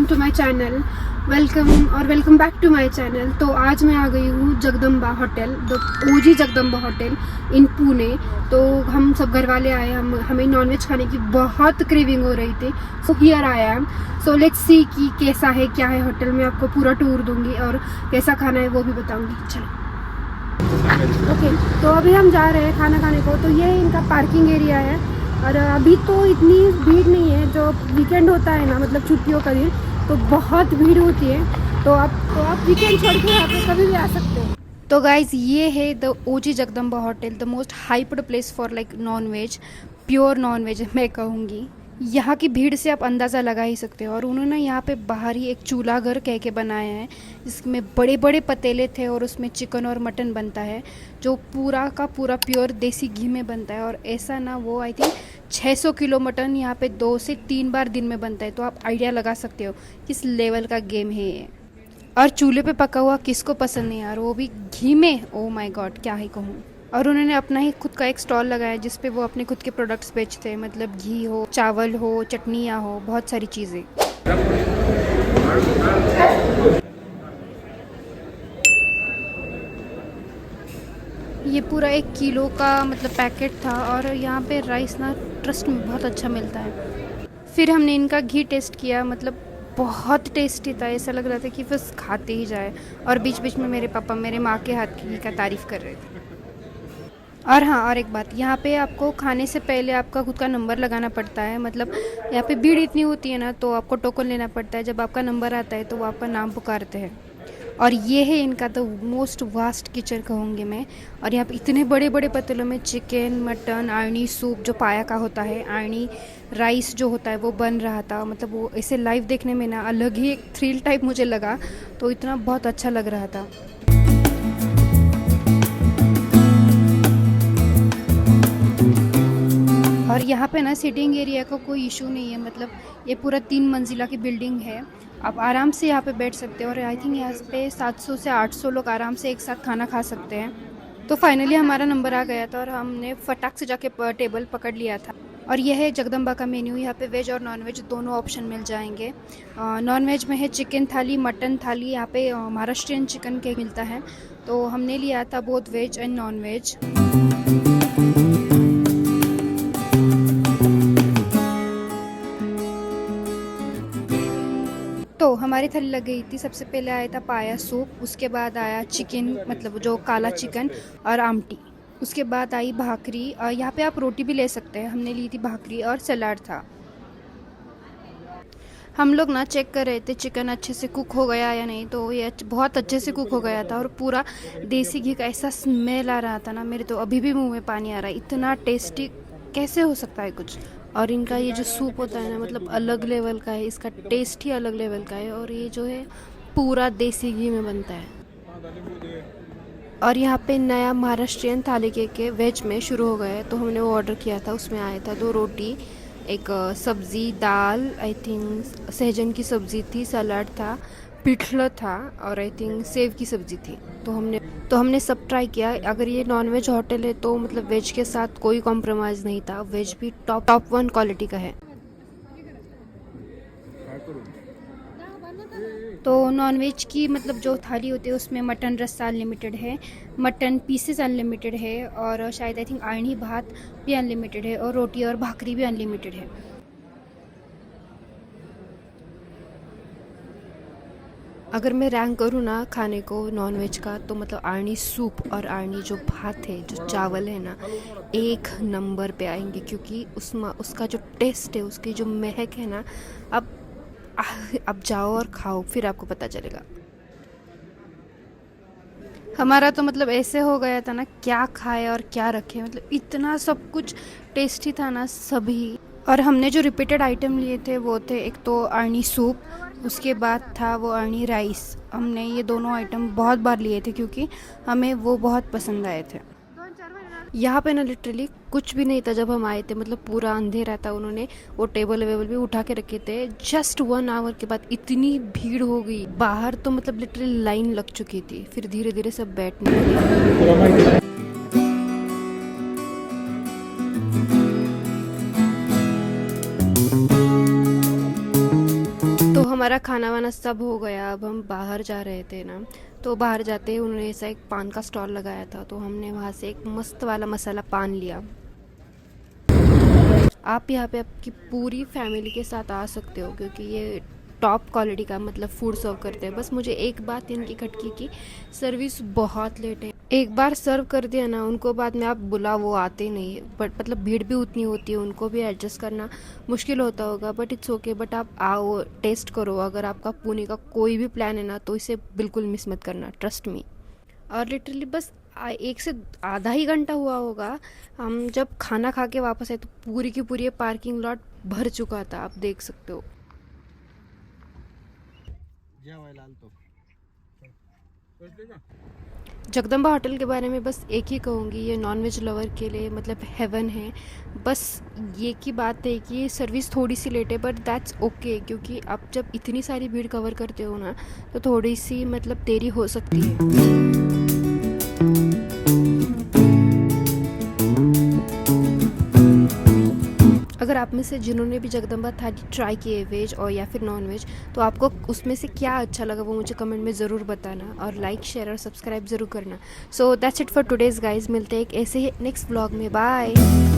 Welcome to my channel. Welcome back to my channel. तो आज मैं आ गई हूँ Jagdamba hotel, the OG Jagdamba hotel in Pune. तो हम सब घर वाले आए, हमें नॉनवेज खाने की बहुत क्रेविंग हो रही थी। So here I am. So let's see कि कैसा है क्या है होटल में। आपको पूरा टूर दूंगी और कैसा खाना है वो भी बताऊंगी। चलो ओके। तो अभी हम जा रहे हैं खाना खाने को। तो ये इनका पार्किंग एरिया है और अभी तो इतनी भीड़ नहीं है। जो वीकेंड होता है ना, मतलब छुट्टियों का दिन, तो बहुत भीड़ होती है। तो आप वीकेंड छोड़ के यहाँ पे कभी भी आ सकते हो। तो गाइज ये है the OG Jagdamba hotel, the most hyped place for like non veg, pure non veg मैं कहूँगी। यहाँ की भीड़ से आप अंदाज़ा लगा ही सकते हो। और उन्होंने यहाँ पे बाहर ही एक चूल्हा घर कह के बनाया है, जिसमें बड़े बड़े पतीले थे और उसमें चिकन और मटन बनता है, जो पूरा का पूरा प्योर देसी घी में बनता है। और ऐसा ना, वो आई थिंक 600 किलो मटन यहाँ पे 2 से 3 बार दिन में बनता है। तो आप आइडिया लगा सकते हो किस लेवल का गेम है ये। और चूल्हे पे पका हुआ किसको पसंद नहीं यार, वो भी घी में। ओ माय गॉड, क्या ही कहूँ। और उन्होंने अपना ही खुद का एक स्टॉल लगाया जिस पे वो अपने खुद के प्रोडक्ट्स बेचते हैं, मतलब घी हो, चावल हो, चटनियाँ हो, बहुत सारी चीज़ें। ये पूरा 1 किलो का मतलब पैकेट था। और यहाँ पे राइस ना ट्रस्ट में बहुत अच्छा मिलता है। फिर हमने इनका घी टेस्ट किया, मतलब बहुत टेस्टी था। ऐसा लग रहा था कि बस खाते ही जाए। और बीच बीच में मेरे पापा मेरे माँ के हाथ की घी का तारीफ़ कर रहे थे। और हाँ, और एक बात, यहाँ पे आपको खाने से पहले आपका खुद का नंबर लगाना पड़ता है। मतलब यहाँ पे भीड़ इतनी होती है ना, तो आपको टोकन लेना पड़ता है। जब आपका नंबर आता है तो वो आपका नाम पुकारते हैं। और ये है इनका द मोस्ट वास्ट किचन कहूँगी मैं। और यहाँ पे इतने बड़े बड़े पतीलों में चिकन, मटन, आर्नी सूप जो पाया का होता है, आर्नी राइस जो होता है वो बन रहा था। मतलब वो ऐसे लाइव देखने में ना अलग ही एक थ्रिल टाइप मुझे लगा। तो इतना बहुत अच्छा लग रहा था। और यहाँ पे ना सिटिंग एरिया का कोई इशू नहीं है। मतलब ये पूरा 3 मंजिला की बिल्डिंग है। आप आराम से यहाँ पे बैठ सकते हो। और आई थिंक यहाँ पे 700 से 800 लोग आराम से एक साथ खाना खा सकते हैं। तो फाइनली हमारा नंबर आ गया था और हमने फटाक से जाके टेबल पकड़ लिया था। और यह है जगदम्बा का मेन्यू। यहाँ पे वेज और नॉन वेज दोनों ऑप्शन मिल जाएंगे। नॉन वेज में है चिकन थाली, मटन थाली। यहाँ पे महाराष्ट्रियन चिकन के मिलता है। तो हमने लिया था both veg and non veg. तो हमारी थाली लग गई थी। सबसे पहले आया था पाया सूप, उसके बाद आया चिकन, मतलब जो काला चिकन और आमटी। उसके बाद आई भाकरी। यहाँ पे आप रोटी भी ले सकते हैं। हमने ली थी भाकरी और सलाद था। हम लोग ना चेक कर रहे थे चिकन अच्छे से कुक हो गया या नहीं। तो ये बहुत अच्छे से कुक हो गया था और पूरा देसी घी का ऐसा स्मेल आ रहा था ना, मेरे तो अभी भी मुंह में पानी आ रहा है। इतना टेस्टी कैसे हो सकता है कुछ। और इनका ये जो सूप होता है ना, मतलब अलग लेवल का है। इसका टेस्ट ही अलग लेवल का है। और ये जो है पूरा देसी घी में बनता है। और यहाँ पे नया महाराष्ट्रियन थाली के वेज में शुरू हो गया है। तो हमने वो ऑर्डर किया था। उसमें आया था 2 रोटी, एक सब्ज़ी, दाल, आई थिंक सहजन की सब्ज़ी थी, सलाद था, पिठलं था और आई थिंक सेव की सब्ज़ी थी। तो हमने सब ट्राई किया। अगर ये नॉनवेज होटल है तो मतलब वेज के साथ कोई कॉम्प्रोमाइज़ नहीं था। वेज भी टॉप 1 क्वालिटी का है। तो नॉनवेज की मतलब जो थाली होती है उसमें मटन रस्सा अनलिमिटेड है, मटन पीसेस अनलिमिटेड है, और शायद आई थिंक आर्नी भात भी अनलिमिटेड है, और रोटी और भाकरी भी अनलिमिटेड है। अगर मैं रैंक करूँ ना खाने को नॉनवेज का, तो मतलब आर्नी सूप और आर्नी जो भात है, जो चावल है ना, 1 नंबर पे आएंगे। क्योंकि उसका जो टेस्ट है, उसकी जो महक है ना, अब जाओ और खाओ, फिर आपको पता चलेगा। हमारा तो मतलब ऐसे हो गया था ना, क्या खाए और क्या रखे। मतलब इतना सब कुछ टेस्टी था ना सभी। और हमने जो रिपीटेड आइटम लिए थे वो थे, एक तो आर्नी सूप, उसके बाद था वो आर्नी राइस। हमने ये दोनों आइटम बहुत बार लिए थे क्योंकि हमें वो बहुत पसंद आए थे। यहाँ पे ना लिटरली कुछ भी नहीं था जब हम आए थे। मतलब पूरा अंधेरा था। उन्होंने वो टेबल वेबल भी उठा के रखे थे। जस्ट 1 आवर के बाद इतनी भीड़ हो गई बाहर, तो मतलब लिटरली लाइन लग चुकी थी। फिर धीरे धीरे सब बैठने लगे। तो हमारा खाना वाना सब हो गया। अब हम बाहर जा रहे थे ना, तो बाहर जाते ही उन्होंने ऐसा एक पान का स्टॉल लगाया था, तो हमने वहाँ से एक मस्त वाला मसाला पान लिया। आप यहाँ पे आपकी पूरी फैमिली के साथ आ सकते हो, क्योंकि ये टॉप क्वालिटी का मतलब फूड सर्व करते हैं। बस मुझे एक बात इनकी खटकी की, सर्विस बहुत लेट है। एक बार सर्व कर दिया ना उनको, बाद में आप बुला वो आते नहीं है। बट मतलब भीड़ भी उतनी होती है, उनको भी एडजस्ट करना मुश्किल होता होगा, बट इट्स ओके। बट आप आओ, टेस्ट करो। अगर आपका पुणे का कोई भी प्लान है ना, तो इसे बिल्कुल मिस मत करना, ट्रस्ट मी। और लिटरली बस 1 से आधा ही घंटा हुआ होगा, हम जब खाना खा के वापस आए तो पूरी की पूरी पार्किंग लॉट भर चुका था, आप देख सकते हो। जगदम्बा होटल के बारे में बस एक ही कहूँगी, ये नॉनवेज लवर के लिए मतलब हेवन है। बस ये की बात है कि सर्विस थोड़ी सी लेट है, बट दैट्स ओके, क्योंकि आप जब इतनी सारी भीड़ कवर करते हो ना, तो थोड़ी सी मतलब देरी हो सकती है। अगर आप में से जिन्होंने भी जगदम्बा थाली ट्राई किए, वेज और या फिर नॉन वेज, तो आपको उसमें से क्या अच्छा लगा वो मुझे कमेंट में ज़रूर बताना, और लाइक शेयर और सब्सक्राइब ज़रूर करना। So that's it for today's guys. मिलते हैं एक ऐसे ही नेक्स्ट व्लॉग में। बाय।